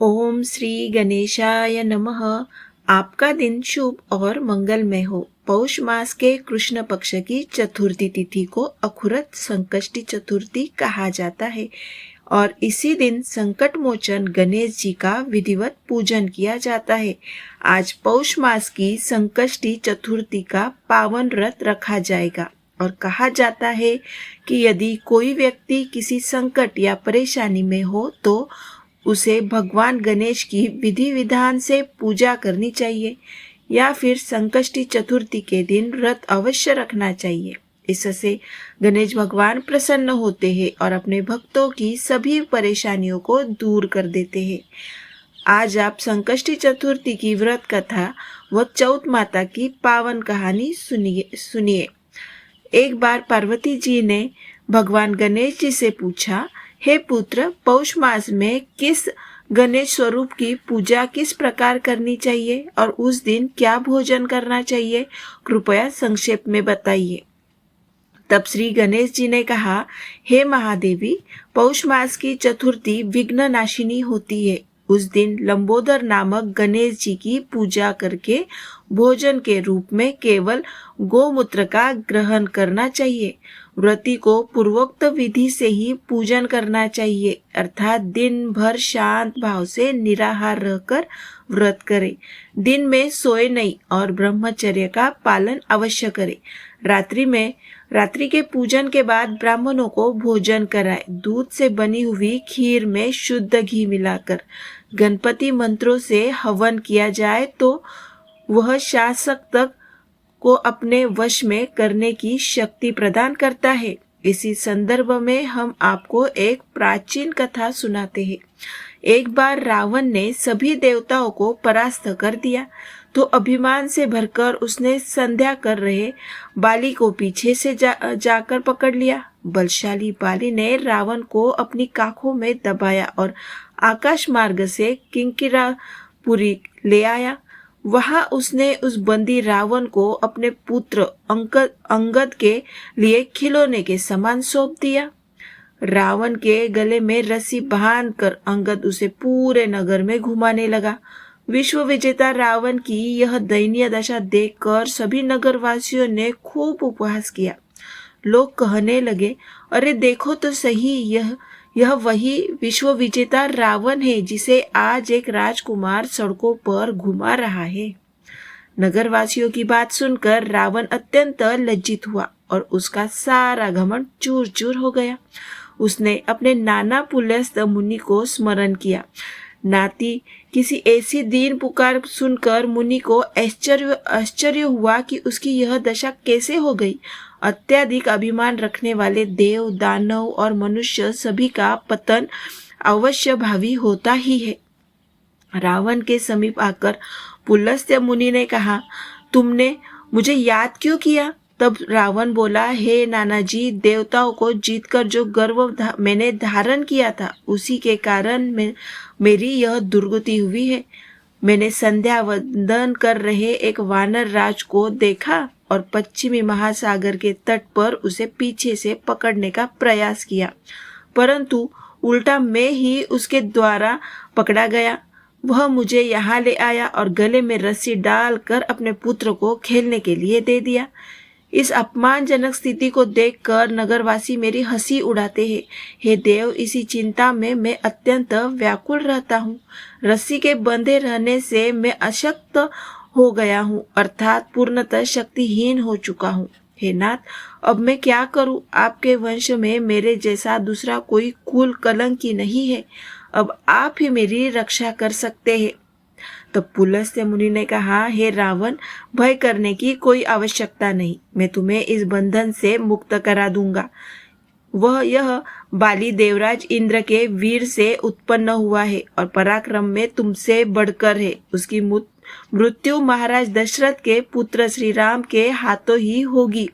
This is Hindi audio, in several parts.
ओम श्री गणेशाय नमः। आपका दिन शुभ और मंगलमय हो। पौष मास के कृष्ण पक्ष की चतुर्थी तिथि को अखुरत संकष्टी चतुर्थी कहा जाता है और इसी दिन संकट मोचन गणेश जी का विधिवत पूजन किया जाता है। आज पौष मास की संकष्टी चतुर्थी का पावन व्रत रखा जाएगा और कहा जाता है कि यदि कोई व्यक्ति किसी संकट या परेशानी में हो तो उसे भगवान गणेश की विधि विधान से पूजा करनी चाहिए या फिर संकष्टी चतुर्थी के दिन व्रत अवश्य रखना चाहिए। इससे गणेश भगवान प्रसन्न होते हैं और अपने भक्तों की सभी परेशानियों को दूर कर देते हैं। आज आप संकष्टी चतुर्थी की व्रत कथा व चौथ माता की पावन कहानी सुनिए। एक बार पार्वती जी ने भगवान गणेश जी से पूछा, हे पुत्र, पौष मास में किस गणेश स्वरूप की पूजा किस प्रकार करनी चाहिए और उस दिन क्या भोजन करना चाहिए, कृपया संक्षेप में बताइए। तब श्री गणेश जी ने कहा, हे महादेवी, पौष मास की चतुर्थी विघ्न नाशिनी होती है। उस दिन लंबोदर नामक गणेश जी की पूजा करके भोजन के रूप में केवल गोमूत्र का ग्रहण करना चाहिए। व्रती को पूर्वोक्त विधि से ही पूजन करना चाहिए, अर्थात दिन भर शांत भाव से निराहार रहकर व्रत करे। दिन में सोए नहीं और ब्रह्मचर्य का पालन अवश्य करे। रात्रि के पूजन के बाद ब्राह्मणों को भोजन कराए। दूध से बनी हुई खीर में शुद्ध घी मिलाकर गणपति मंत्रों से हवन किया जाए तो वह शासक को अपने वश में करने की शक्ति प्रदान करता है। इसी संदर्भ में हम आपको एक प्राचीन कथा सुनाते हैं। एक बार रावण ने सभी देवताओं को परास्त कर दिया तो अभिमान से भरकर उसने संध्या कर रहे बाली को पीछे से जाकर पकड़ लिया। बलशाली बाली ने रावण को अपनी काखों में दबाया और आकाश मार्ग से किंकिरापुरी ले आया। वहां उसने उस बंदी रावण को अपने पुत्र अंगद के लिए खिलौने के समान सौंप दिया। रावण के गले में रस्सी बांधकर अंगद उसे पूरे नगर में घुमाने लगा। विश्व विजेता रावण की यह दयनीय दशा देखकर सभी नगरवासियों ने खूब उपहास किया। लोग कहने लगे, अरे देखो तो सही, यह वही विश्व विजेता रावण है जिसे आज एक राजकुमार सड़कों पर घुमा रहा है। नगरवासियों की बात सुनकर रावण अत्यंत लज्जित हुआ और उसका सारा घमंड चूर चूर हो गया। उसने अपने नाना पुलस्त मुनि को स्मरण किया। नाती किसी ऐसी दीन पुकार सुनकर मुनि को आश्चर्य हुआ कि उसकी यह दशा कैसे हो गई। अत्यधिक अभिमान रखने वाले देव, दानव और मनुष्य सभी का पतन अवश्य भावी होता ही है। रावण के समीप आकर पुलस्त्य मुनि ने कहा, तुमने मुझे याद क्यों किया? तब रावण बोला, हे नाना जी, देवताओं को जीतकर जो गर्व मैंने धारण किया था उसी के कारण मेरी यह दुर्गति हुई है। मैंने संध्या वंदन कर रहे एक वानर राज को देखा और पश्चिमी महासागर के तट पर उसे पीछे से पकड़ने का प्रयास किया, परंतु उल्टा मैं ही उसके द्वारा पकड़ा गया। वह मुझे यहाँ ले आया और गले में रस्सी डालकर अपने पुत्र को खेलने के लिए दे दिया। इस अपमानजनक स्थिति को देखकर नगरवासी मेरी हंसी उड़ाते हैं। हे देव, इसी चिंता में मैं अत्यंत व्याकुल रहता हूँ। रस्सी के बंधे रहने से मैं अशक्त हो गया हूँ, अर्थात पूर्णतः शक्तिहीन हो चुका हूँ। हे नाथ, अब मैं क्या करूँ? आपके वंश में मेरे जैसा दूसरा कोई कुल कलंकी नहीं है। अब आप ही मेरी रक्षा कर सकते हैं। तब पुलस्त्य मुनि ने कहा, हे रावण, भय करने की कोई आवश्यकता नहीं। मैं तुम्हें इस बंधन से मुक्त करा दूंगा। यह बाली देवराज इंद्र के वीर से उत्पन्न हुआ है और पराक्रम में तुमसे बढ़कर है। उसकी मृत्यु महाराज दशरथ के पुत्र श्री राम के हाथों ही होगी।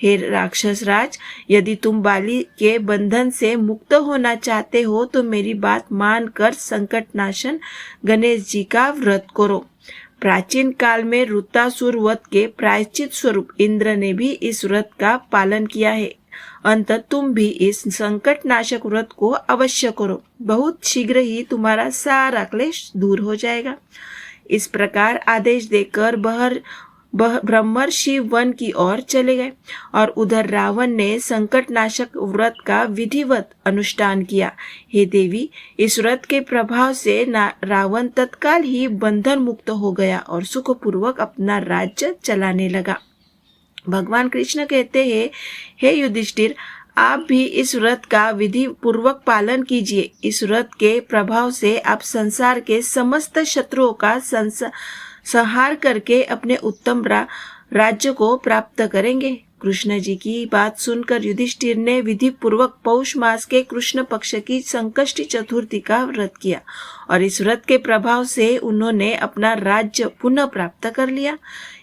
हे राक्षस राज, यदि तुम बाली के बंधन से मुक्त होना चाहते हो तो मेरी बात मानकर संकटनाशन गणेश जी का व्रत करो। प्राचीन काल में ऋतासुर वध के प्रायश्चित स्वरूप इंद्र ने भी इस व्रत का पालन किया है। अंत तुम भी इस संकट नाशक व्रत को अवश्य करो, बहुत शीघ्र ही तुम्हारा सारा क्लेश दूर हो जाएगा। इस प्रकार आदेश देकर ब्रह्मर्षि वन की ओर चले गए और उधर रावण ने संकट नाशक व्रत का विधिवत अनुष्ठान किया। हे देवी, इस व्रत के प्रभाव से रावण तत्काल ही बंधन मुक्त हो गया और सुखपूर्वक अपना राज्य चलाने लगा। भगवान कृष्ण कहते हैं, हे युधिष्ठिर, आप भी इस व्रत का विधि पूर्वक पालन कीजिए। इस व्रत के प्रभाव से आप संसार के समस्त शत्रुओं का संहार करके अपने उत्तम राज्य को प्राप्त करेंगे। कृष्ण जी की बात सुनकर युधिष्ठिर ने विधि पूर्वक पौष मास के कृष्ण पक्ष की संकष्टी चतुर्थी का व्रत किया और इस व्रत के प्रभाव से उन्होंने अपना राज्य पुनः प्राप्त कर लिया।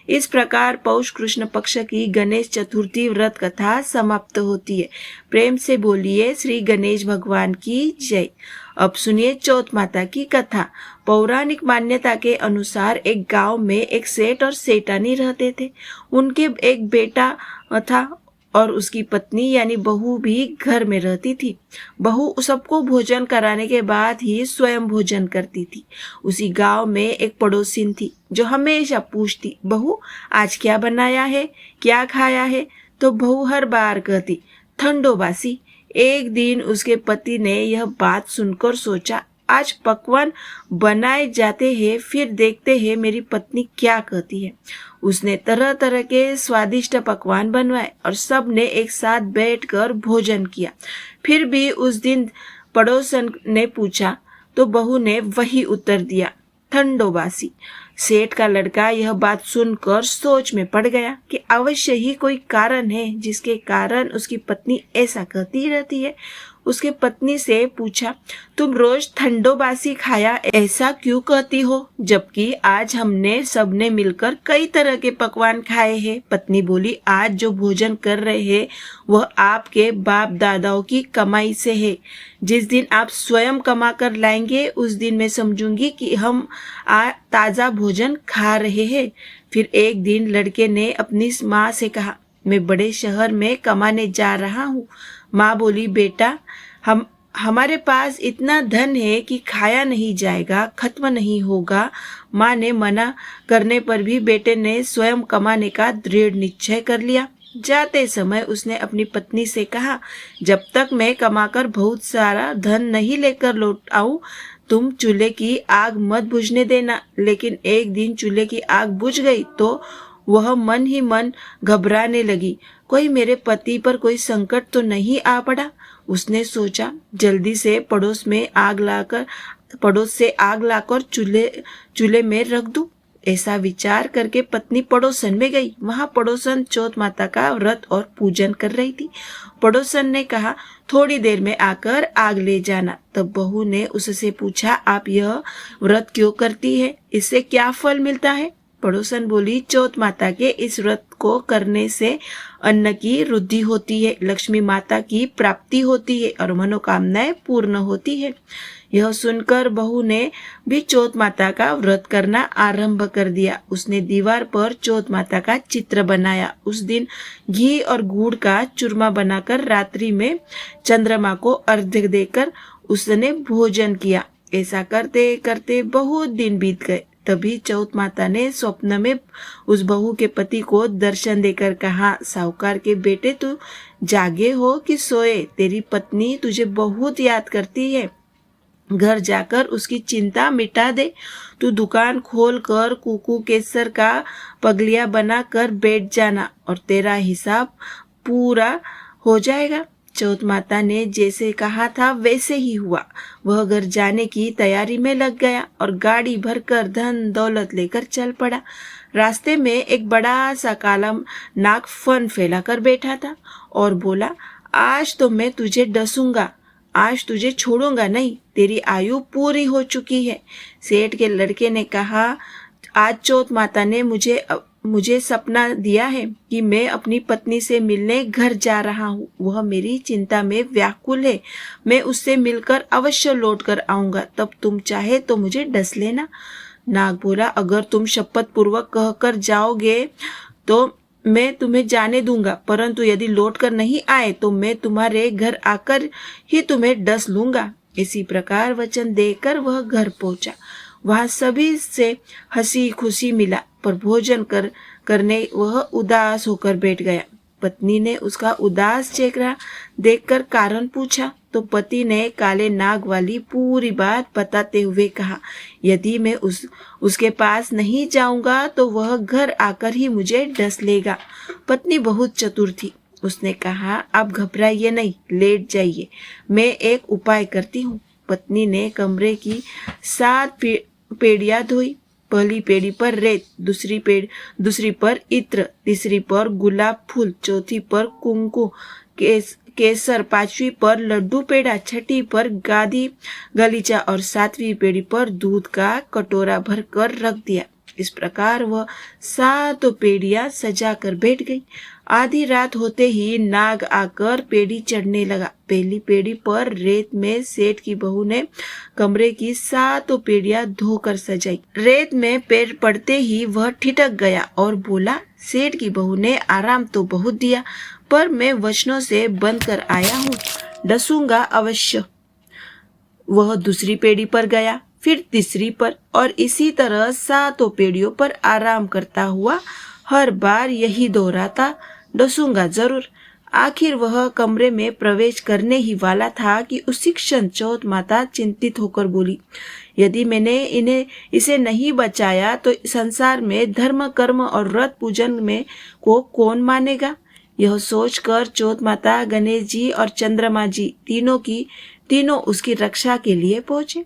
इस प्रकार पौष कृष्ण पक्ष की गणेश चतुर्थी व्रत कथा समाप्त होती है। प्रेम से बोलिए श्री गणेश भगवान की जय। अब सुनिए चौथ माता की कथा। पौराणिक मान्यता के अनुसार एक गांव में एक सेठ और सेठानी रहते थे। उनके एक बेटा था और उसकी पत्नी यानी बहू भी घर में रहती थी। बहू सबको भोजन कराने के बाद ही स्वयं भोजन करती थी। उसी गांव में एक पड़ोसिन थी जो हमेशा पूछती, बहू आज क्या बनाया है, क्या खाया है? तो बहू हर बार कहती, ठंडो बासी। एक दिन उसके पति ने यह बात सुनकर सोचा, आज पकवान बनाए जाते हैं, फिर देखते हैं मेरी पत्नी क्या कहती है। उसने तरह तरह के स्वादिष्ट पकवान बनवाए और सब ने एक साथ बैठकर भोजन किया। फिर भी उस दिन पड़ोसन ने पूछा तो बहू ने वही उत्तर दिया, ठंडो बासी। सेठ का लड़का यह बात सुनकर सोच में पड़ गया कि अवश्य ही कोई कारण है जिसके कारण उसकी पत्नी ऐसा कहती रहती है। उसके पत्नी से पूछा, तुम रोज ठंडो बासी खाया ऐसा क्यों कहती हो, जबकि आज हमने सबने मिलकर कई तरह के पकवान खाए हैं। पत्नी बोली, आज जो भोजन कर रहे हैं वह आपके बाप दादाओं की कमाई से है। जिस दिन आप स्वयं कमा कर लाएंगे उस दिन मैं समझूंगी कि हम ताज़ा भोजन खा रहे हैं। फिर एक दिन लड़के ने अपनी माँ से कहा, मैं बड़े शहर में कमाने जा रहा हूँ। माँ बोली, बेटा हमारे पास इतना धन है कि खाया नहीं जाएगा, खत्म नहीं होगा। माँ ने मना करने पर भी बेटे ने स्वयं कमाने का दृढ़ निश्चय कर लिया। जाते समय उसने अपनी पत्नी से कहा, जब तक मैं कमाकर बहुत सारा धन नहीं लेकर लौट आऊं तुम चूल्हे की आग मत बुझने देना। लेकिन एक दिन चूल्हे की आग बुझ गई तो वह मन ही मन घबराने लगी, कोई मेरे पति पर कोई संकट तो नहीं आ पड़ा। उसने सोचा, जल्दी से पड़ोस से आग लाकर चूल्हे में रख दूं। ऐसा विचार करके पत्नी पड़ोसन में गई। वहां पड़ोसन चौथ माता का व्रत और पूजन कर रही थी। पड़ोसन ने कहा, थोड़ी देर में आकर आग ले जाना। तब बहू ने उससे पूछा, आप यह व्रत क्यों करती है, इससे क्या फल मिलता है? पड़ोसन बोली, चौथ माता के इस व्रत को करने से अन्न की वृद्धि होती है, लक्ष्मी माता की प्राप्ति होती है और मनोकामनाएं पूर्ण होती है। यह सुनकर बहू ने भी चौथ माता का व्रत करना आरंभ कर दिया। उसने दीवार पर चौथ माता का चित्र बनाया। उस दिन घी और गुड़ का चूरमा बनाकर रात्रि में चंद्रमा को अर्घ्य देकर उसने भोजन किया। ऐसा करते करते बहुत दिन बीत गए। तभी चौथ माता ने स्वप्न में उस बहू के पति को दर्शन देकर कहा, साहूकार के बेटे, तू जागे हो कि सोए? तेरी पत्नी तुझे बहुत याद करती है। घर जाकर उसकी चिंता मिटा दे। तू दुकान खोल कर कुकू केसर का पगलिया बना कर बैठ जाना और तेरा हिसाब पूरा हो जाएगा। चौथ माता ने जैसे कहा था वैसे ही हुआ। वह घर जाने की तैयारी में लग गया और गाड़ी भरकर धन दौलत लेकर चल पड़ा। रास्ते में एक बड़ा सा काला नाग फन फैलाकर बैठा था और बोला, आज तो मैं तुझे डसूंगा, आज तुझे छोड़ूंगा नहीं, तेरी आयु पूरी हो चुकी है। सेठ के लड़के ने कहा, आज चौथ माता ने मुझे सपना दिया है कि मैं अपनी पत्नी से मिलने घर जा रहा हूँ। वह मेरी चिंता में व्याकुल है। मैं उससे मिलकर अवश्य लौट कर आऊंगा, तब तुम चाहे तो मुझे डस लेना। नाग बोला, अगर तुम शपथ पूर्वक कहकर जाओगे तो मैं तुम्हें जाने दूंगा, परंतु यदि लौटकर नहीं आए तो मैं तुम्हारे घर आकर ही तुम्हें डस लूंगा। इसी प्रकार वचन देकर वह घर पहुंचा। वहां सभी से हंसी खुशी मिला, पर भोजन करने वह उदास होकर बैठ गया। पत्नी ने उसका उदास चेहरा देखकर कारण पूछा तो पति ने काले नाग वाली पूरी बात बताते हुए कहा, यदि मैं उसके पास नहीं जाऊंगा तो वह घर आकर ही मुझे डस लेगा। पत्नी बहुत चतुर थी। उसने कहा, आप घबराइए नहीं, लेट जाइए, मैं एक उपाय करती हूँ। पत्नी ने कमरे की 7 पेड़ियां धोई। पहली पेड़ी पर रेत, दूसरी पर इत्र, तीसरी पर गुलाब फूल, चौथी पर कुंकु केसर, 5वीं पर लड्डू पेड़ा, 6ठी पर गादी गलीचा और 7वीं पेड़ी पर दूध का कटोरा भर कर रख दिया। इस प्रकार वह 7 पेड़ियां सजा कर बैठ गई। आधी रात होते ही नाग आकर पेड़ी चढ़ने लगा। पहली पेड़ी पर रेत में सेठ की बहू ने कमरे की 7 पेड़ियां धोकर सजाई। रेत में पैर पड़ते ही वह ठिठक गया और बोला, सेठ की बहू ने आराम तो बहुत दिया, पर मैं वचनों से बंध कर आया हूँ, डसूंगा अवश्य। वह दूसरी पेड़ी पर गया, फिर तीसरी पर, और इसी तरह 7 पेड़ियों पर आराम करता हुआ हर बार यही दोहराता, डसूंगा जरूर। आखिर वह कमरे में प्रवेश करने ही वाला था कि उसी क्षण चौथ माता चिंतित होकर बोली, यदि मैंने इसे नहीं बचाया तो संसार में धर्म कर्म और व्रत पूजन में को कौन मानेगा। यह सोचकर चौथ माता गणेश जी और चंद्रमा जी तीनों उसकी रक्षा के लिए पहुंचे।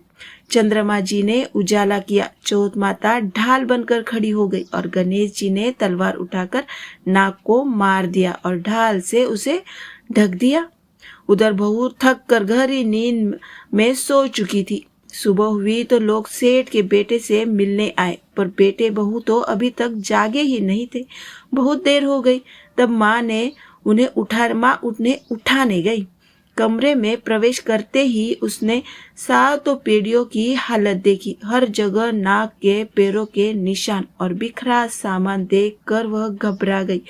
चंद्रमा जी ने उजाला किया, चौथ माता ढाल बनकर खड़ी हो गई और गणेश जी ने तलवार उठाकर नाग को मार दिया और ढाल से उसे ढक दिया। उधर बहू थक कर गहरी नींद में सो चुकी थी। सुबह हुई तो लोग सेठ के बेटे से मिलने आए, पर बेटे बहू तो अभी तक जागे ही नहीं थे। बहुत देर हो गई। तब माँ उन्हें उठाने गई। कमरे में प्रवेश करते ही उसने 7 पेड़ियों की हालत देखी। हर जगह नाग के पैरों के निशान और बिखरा सामान देखकर वह घबरा गई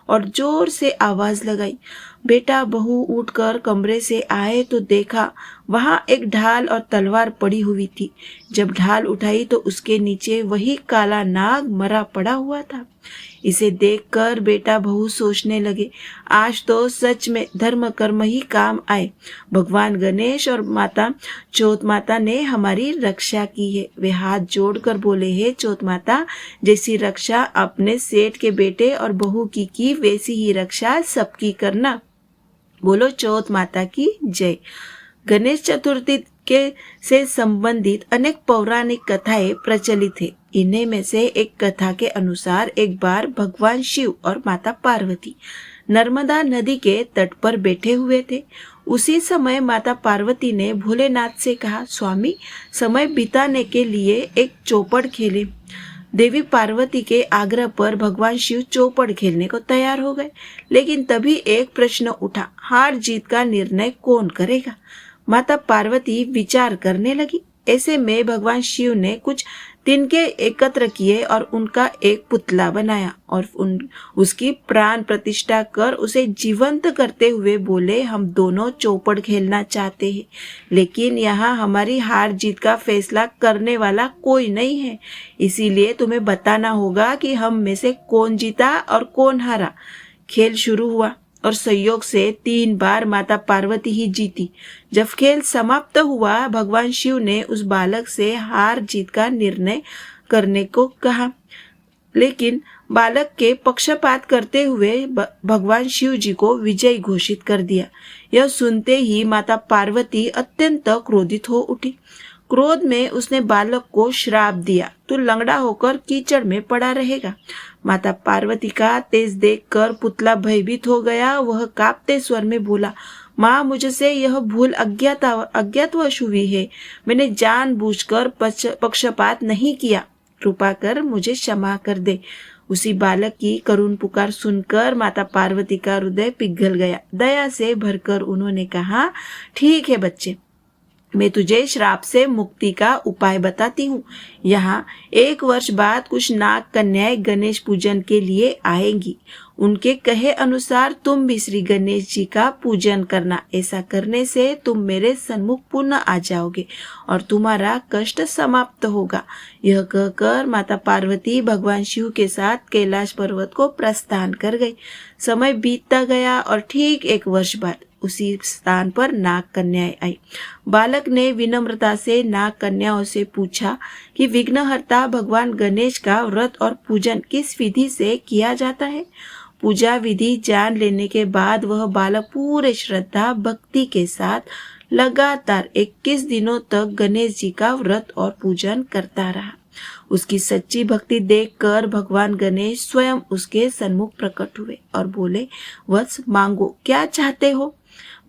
और जोर से आवाज लगाई। बेटा बहू उठकर कमरे से आए तो देखा वहां एक ढाल और तलवार पड़ी हुई थी। जब ढाल उठाई तो उसके नीचे वही काला नाग मरा पड़ा हुआ था। इसे देखकर बेटा बहू सोचने लगे, आज तो सच में धर्म कर्म ही काम आए। भगवान गणेश और माता चौथ माता ने हमारी रक्षा की है। वे हाथ जोड़कर बोले, हे चौथ माता, जैसी रक्षा अपने सेठ के बेटे और बहू की वैसी ही रक्षा सबकी करना। बोलो चौथ माता की जय। गणेश चतुर्थी से संबंधित अनेक पौराणिक कथाएं प्रचलित है। इन्हीं में से एक कथा के अनुसार एक बार भगवान शिव और माता पार्वती नर्मदा नदी के तट पर बैठे हुए थे। उसी समय माता पार्वती ने भोलेनाथ से कहा, स्वामी, समय बिताने के लिए एक चौपड़ खेले। देवी पार्वती के आग्रह पर भगवान शिव चौपड़ खेलने को तैयार हो गए, लेकिन तभी एक प्रश्न उठा, हार जीत का निर्णय कौन करेगा। माता पार्वती विचार करने लगी। ऐसे में भगवान शिव ने कुछ तिनके एकत्र किए और उनका एक पुतला बनाया और उसकी प्राण प्रतिष्ठा कर उसे जीवंत करते हुए बोले, हम दोनों चौपड़ खेलना चाहते हैं, लेकिन यहाँ हमारी हार जीत का फैसला करने वाला कोई नहीं है। इसीलिए तुम्हें बताना होगा कि हम में से कौन जीता और कौन हारा। खेल शुरू हुआ और संयोग से 3 बार माता पार्वती ही जीती। जब खेल समाप्त हुआ, भगवान शिव ने उस बालक से हार जीत का निर्णय करने को कहा, लेकिन बालक के पक्षपात करते हुए भगवान शिव जी को विजयी घोषित कर दिया। यह सुनते ही माता पार्वती अत्यंत क्रोधित हो उठी। क्रोध में उसने बालक को श्राप दिया, तू लंगड़ा होकर कीचड़ में पड़ा रहेगा। माता पार्वती का तेज देखकर पुतला भयभीत हो गया। वह कांपते स्वर में बोला, माँ, मुझसे यह भूल अज्ञातवश हुई है। मैंने जानबूझकर पक्षपात नहीं किया। कृपा कर मुझे क्षमा कर दे। उसी बालक की करुण पुकार सुनकर माता पार्वती का हृदय पिघल गया। दया से भरकर उन्होंने कहा, ठीक है बच्चे, मैं तुझे श्राप से मुक्ति का उपाय बताती हूँ। यहाँ 1 वर्ष बाद कुछ नाग कन्याएं गणेश पूजन के लिए आएंगी। उनके कहे अनुसार तुम भी श्री गणेश जी का पूजन करना। ऐसा करने से तुम मेरे सन्मुख पुनः आ जाओगे और तुम्हारा कष्ट समाप्त होगा। यह कहकर माता पार्वती भगवान शिव के साथ कैलाश पर्वत को प्रस्थान कर गई। समय बीतता गया और ठीक 1 वर्ष बाद उसी स्थान पर नाग कन्याएं आई। बालक ने विनम्रता से नाग कन्याओं से पूछा कि विघ्नहर्ता भगवान गणेश का व्रत और पूजन किस विधि से किया जाता है। पूजा विधि जान लेने के बाद वह बालक पूरे श्रद्धा भक्ति के साथ लगातार 21 दिनों तक गणेश जी का व्रत और पूजन करता रहा। उसकी सच्ची भक्ति देखकर भगवान गणेश स्वयं उसके सन्मुख प्रकट हुए और बोले, वत्स मांगो, क्या चाहते हो।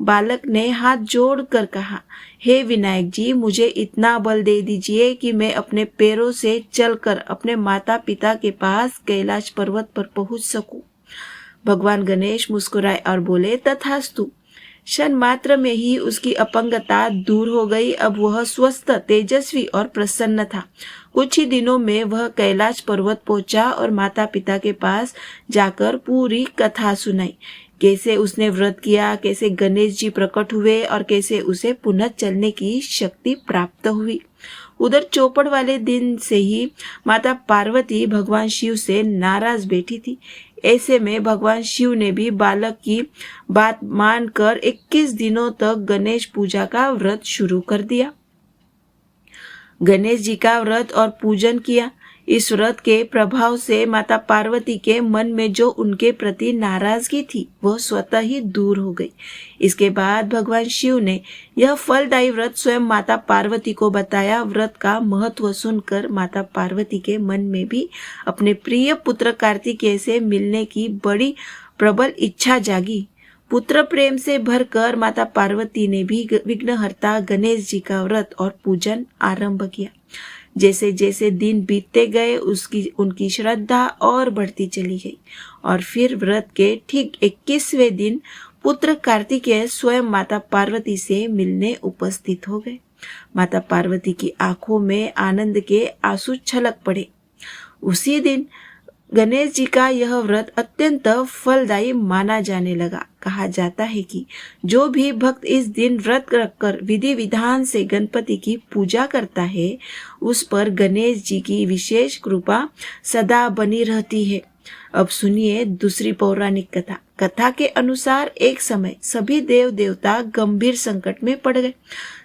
बालक ने हाथ जोड़कर कहा, हे विनायक जी, मुझे इतना बल दे दीजिए कि मैं अपने पैरों से चलकर अपने माता पिता के पास कैलाश पर्वत पर पहुंच सकूं। भगवान गणेश मुस्कुराए और बोले, तथास्तु। क्षण मात्र में ही उसकी अपंगता दूर हो गई। अब वह स्वस्थ, तेजस्वी और प्रसन्न था। कुछ ही दिनों में वह कैलाश पर्वत पहुंचा और माता पिता के पास जाकर पूरी कथा सुनाई। कैसे उसने व्रत किया, कैसे गणेश जी प्रकट हुए और कैसे उसे पुनः चलने की शक्ति प्राप्त हुई। उधर चौपड़ वाले दिन से ही माता पार्वती भगवान शिव से नाराज बैठी थी। ऐसे में भगवान शिव ने भी बालक की बात मानकर 21 दिनों तक गणेश पूजा का व्रत शुरू कर दिया। गणेश जी का व्रत और पूजन किया। इस व्रत के प्रभाव से माता पार्वती के मन में जो उनके प्रति नाराजगी थी वह स्वतः ही दूर हो गई। इसके बाद भगवान शिव ने यह फलदायी व्रत स्वयं माता पार्वती को बताया। व्रत का महत्व सुनकर माता पार्वती के मन में भी अपने प्रिय पुत्र कार्तिकेय से मिलने की बड़ी प्रबल इच्छा जागी। पुत्र प्रेम से भरकर माता पार्वती ने भी विघ्नहर्ता गणेश जी का व्रत और पूजन आरंभ किया। जैसे जैसे दिन बीतते गए उनकी श्रद्धा और बढ़ती चली गई और फिर व्रत के ठीक 21वें दिन पुत्र कार्तिकेय स्वयं माता पार्वती से मिलने उपस्थित हो गए। माता पार्वती की आंखों में आनंद के आंसू छलक पड़े। उसी दिन गणेश जी का यह व्रत अत्यंत फलदायी माना जाने लगा। कहा जाता है कि जो भी भक्त इस दिन व्रत रखकर विधि विधान से गणपति की पूजा करता है उस पर गणेश जी की विशेष कृपा सदा बनी रहती है। अब सुनिए दूसरी पौराणिक कथा। कथा के अनुसार एक समय सभी देव देवता गंभीर संकट में पड़ गए।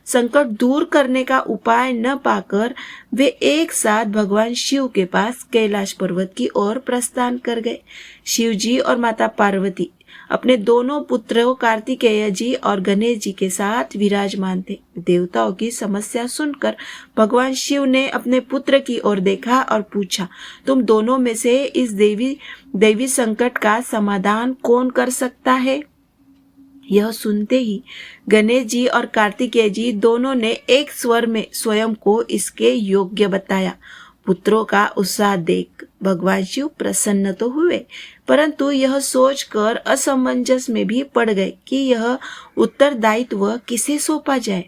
संकट दूर करने का उपाय न पाकर वे एक साथ भगवान शिव के पास कैलाश पर्वत की ओर प्रस्थान कर गए। शिव जी और माता पार्वती अपने दोनों पुत्रों कार्तिकेय जी और गणेश जी के साथ विराजमान थे। देवताओं की समस्या सुनकर भगवान शिव ने अपने पुत्र की ओर देखा और पूछा, तुम दोनों में से इस दैवी संकट का समाधान कौन कर सकता है। यह सुनते ही गणेश जी और कार्तिकेय जी दोनों ने एक स्वर में स्वयं को इसके योग्य बताया। पुत्रों का उत्साह देख भगवान शिव प्रसन्न तो हुए, परंतु यह सोचकर असमंजस में भी पड़ गए कि यह उत्तरदायित्व किसे सौंपा जाए।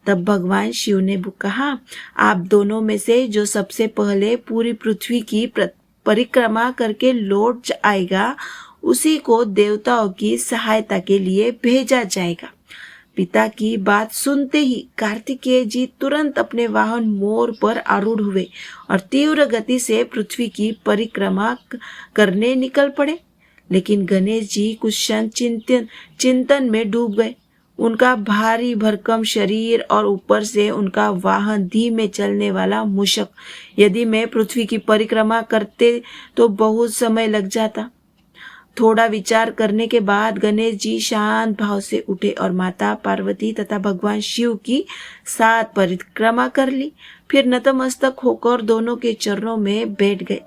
तब भगवान शिव ने कहा, आप दोनों में से जो सबसे पहले पूरी पृथ्वी की परिक्रमा करके लौट आएगा उसी को देवताओं की सहायता के लिए भेजा जाएगा। पिता की बात सुनते ही कार्तिकेय जी तुरंत अपने वाहन मोर पर आरूढ़ हुए और तीव्र गति से पृथ्वी की परिक्रमा करने निकल पड़े। लेकिन गणेश जी कुछ क्षण चिंतन में डूब गए। उनका भारी भरकम शरीर और ऊपर से उनका वाहन धीमे चलने वाला मूषक, यदि मैं पृथ्वी की परिक्रमा करते तो बहुत समय लग जाता। थोड़ा विचार करने के बाद गणेश जी शांत भाव से उठे और माता पार्वती तथा भगवान शिव की 7 परिक्रमा कर ली। फिर नतमस्तक होकर दोनों के चरणों में बैठ गए।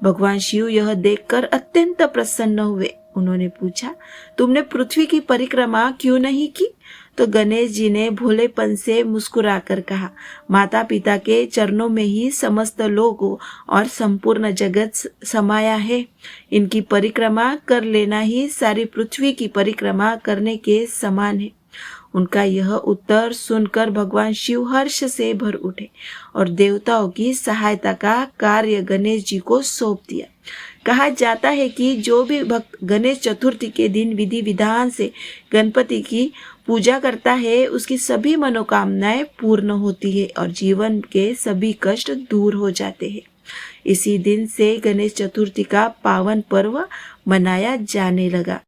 भगवान शिव यह देखकर अत्यंत प्रसन्न हुए। उन्होंने पूछा, तुमने पृथ्वी की परिक्रमा क्यों नहीं की। तो गणेश जी ने भोलेपन से मुस्कुराकर कहा, माता पिता के चरणों में ही समस्त लोगों और संपूर्ण जगत समाया है। इनकी परिक्रमा कर लेना ही सारी पृथ्वी की परिक्रमा करने के समान है। उनका यह उत्तर सुनकर भगवान शिव हर्ष से भर उठे और देवताओं की सहायता का कार्य गणेश जी को सौंप दिया। कहा जाता है कि जो भी भक्त गणेश चतुर्थी के दिन विधि विधान से गणपति की पूजा करता है उसकी सभी मनोकामनाएं पूर्ण होती है और जीवन के सभी कष्ट दूर हो जाते हैं। इसी दिन से गणेश चतुर्थी का पावन पर्व मनाया जाने लगा।